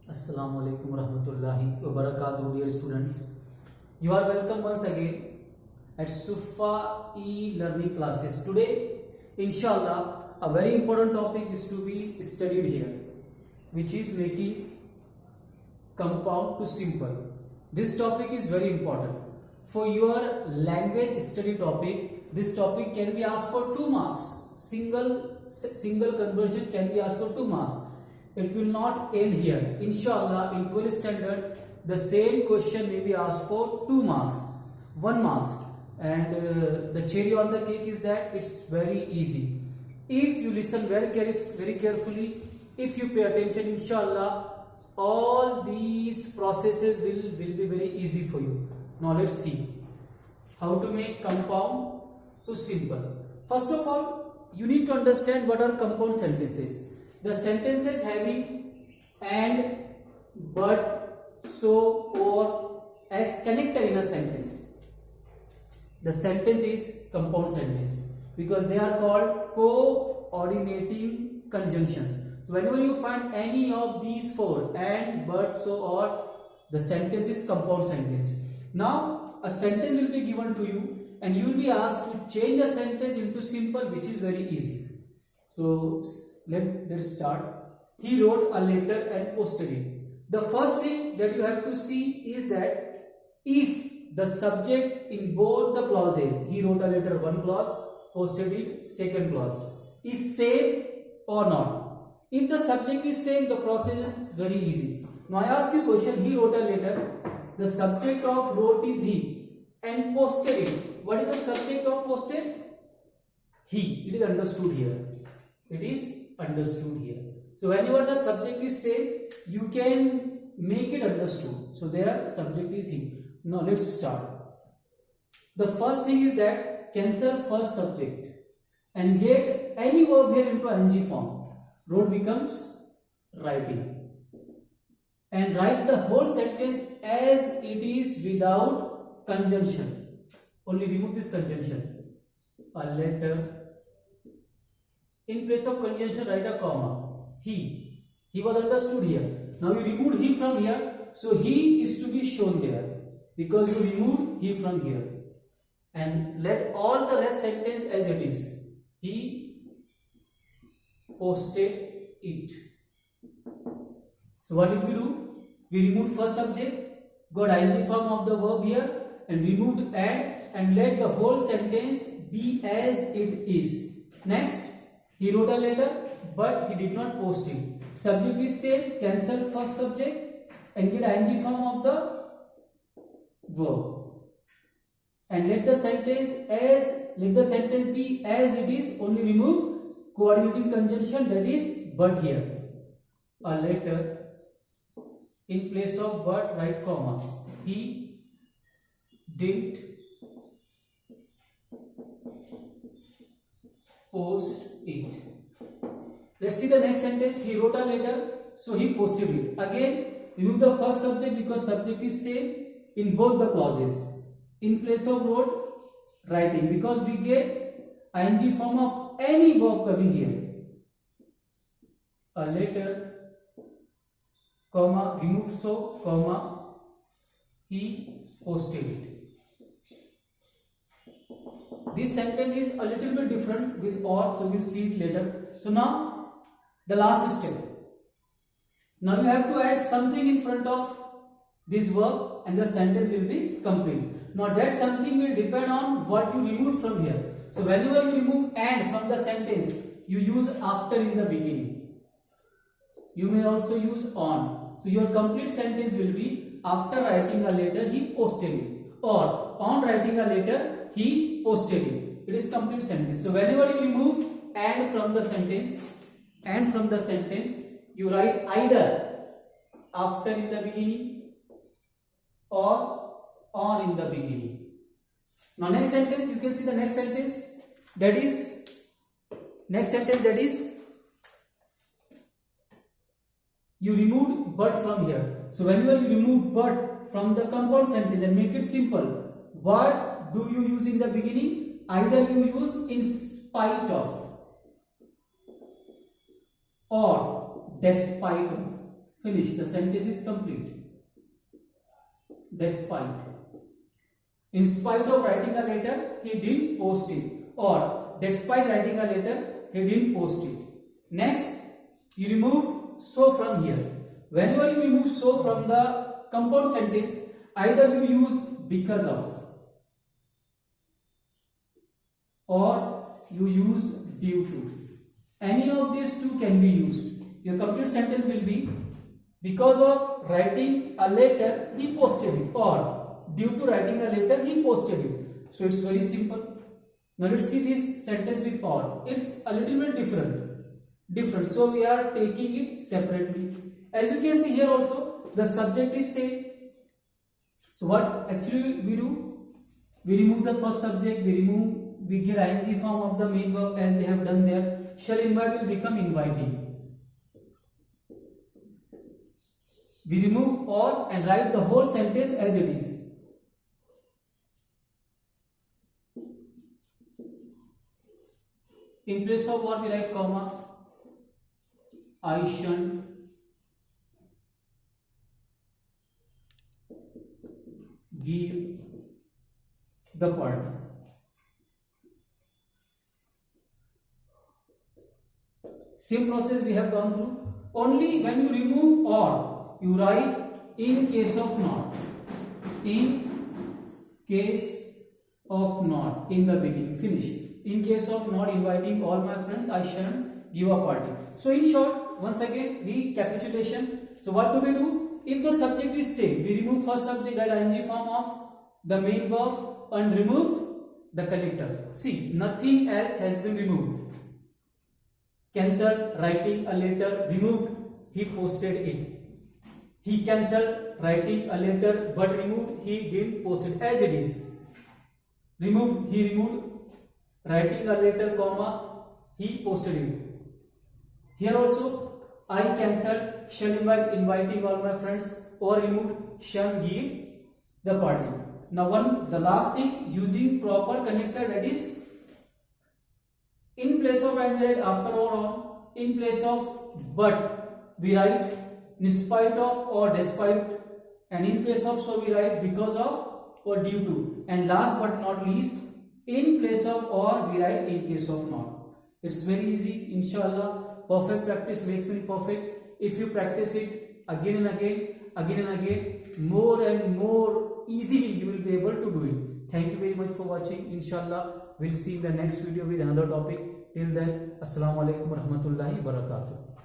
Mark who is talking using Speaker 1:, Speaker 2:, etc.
Speaker 1: Assalamu alaikum warahmatullahi wabarakatuh, dear students. You are welcome once again at Sufa e-learning classes. Today, inshallah, a very important topic is to be studied here, which is making compound to simple. This topic is very important. For your language study topic, this topic can be asked for 2 marks. Single conversion can be asked for 2 marks. It will not end here. Inshallah, in 12th standard, the same question may be asked for 2 marks, 1 marks. And the cherry on the cake is that it's very easy. If you listen very carefully, if you pay attention, inshallah, all these processes will be very easy for you. Now let's see how to make compound to simple. First of all, you need to understand what are compound sentences. The sentences having and, but, so, or as connector in a sentence. The sentence is compound sentence because they are called coordinating conjunctions. So whenever you find any of these four, and, but, so, or, the sentence is compound sentence. Now a sentence will be given to you and you will be asked to change the sentence into simple, which is very easy. So let's start. He wrote a letter and posted it. The first thing that you have to see is that if the subject in both the clauses, he wrote a letter, one clause, posted it, second clause, is same or not. If the subject is same, the process is very easy. Now I ask you a question. He wrote a letter. The subject of wrote is he and posted it. What is the subject of posted? He. It is understood here. It is understood here. So whenever the subject is same, you can make it understood. So their subject is he. Now let's start. The first thing is that cancel first subject and get any verb here into ing form. Wrote becomes writing. And write the whole sentence as it is without conjunction. Only remove this conjunction. A letter. In place of conjunction, write a comma. He was understood here. Now you removed he from here, so he is to be shown there because you removed he from here. And let all the rest sentence as it is. He posted it. So what did we do? We removed first subject, got ing form of the verb here, and removed and let the whole sentence be as it is. Next, he wrote a letter, but he did not post it. Subject is same, cancel first subject and get ing form of the verb. And let the sentence be as it is, only remove coordinating conjunction, that is but here. A letter, in place of but write comma. He didn't post it. Let's see the next sentence. He wrote a letter, so he posted it. Again, remove the first subject because subject is same in both the clauses. In place of wrote, writing, because we get ing form of any verb coming here. A letter, comma, remove so, comma, he posted it. This sentence is a little bit different with or, so we'll see it later. So now, the last step. Now you have to add something in front of this verb and the sentence will be complete. Now that something will depend on what you removed from here. So whenever you remove and from the sentence, you use after in the beginning. You may also use on. So your complete sentence will be after writing a letter, he posted it. Or on writing a letter, he posted it. It is complete sentence. So whenever you remove and from the sentence, you write either after in the beginning or on in the beginning. Now next sentence, you can see the next sentence, that is you removed but from here. So whenever you remove but from the compound sentence and make it simple, what do you use in the beginning? Either you use in spite of or despite of. Finish. The sentence is complete. Despite. In spite of writing a letter, he didn't post it. Or despite writing a letter, he didn't post it. Next, you remove so from here. Whenever you remove so from the compound sentence, either you use because of or you use due to. Any of these two can be used. Your complete sentence will be because of writing a letter he posted it, or due to writing a letter he posted it. So it's very simple. Now let's see this sentence with or. It's a little bit different. So we are taking it separately. As you can see here also, the subject is same. So what actually we do? We remove the first subject, we give ing form of the main verb as they have done there. Shall invite will become inviting. We remove or and write the whole sentence as it is. In place of or we write comma. I shan't give the party. Same process we have gone through. Only when you remove or, you write in case of not. In case of not in the beginning. Finish. In case of not inviting all my friends, I shan't give a party. So in short, once again, recapitulation. So what do we do? If the subject is same, we remove first subject that ing form of the main verb and remove the connector. See, nothing else has been removed. Cancelled writing a letter, removed, he posted it. He cancelled writing a letter but removed, he didn't post it as it is. Removed, he removed writing a letter, comma, he posted it. Here also, I cancelled, shall invite, inviting all my friends, or removed, shall give the party. Now the last thing, using proper connector, that is in place of and we write after or on, in place of but we write in spite of or despite, and in place of so we write because of or due to, and last but not least, in place of or we write in case of not. It's very easy, inshallah. Perfect practice makes me perfect. If you practice it again and again, more and more easily you will be able to do it. Thank you very much for watching. Inshallah, we'll see in the next video with another topic. Till then, Assalamu alaikum warahmatullahi wabarakatuh.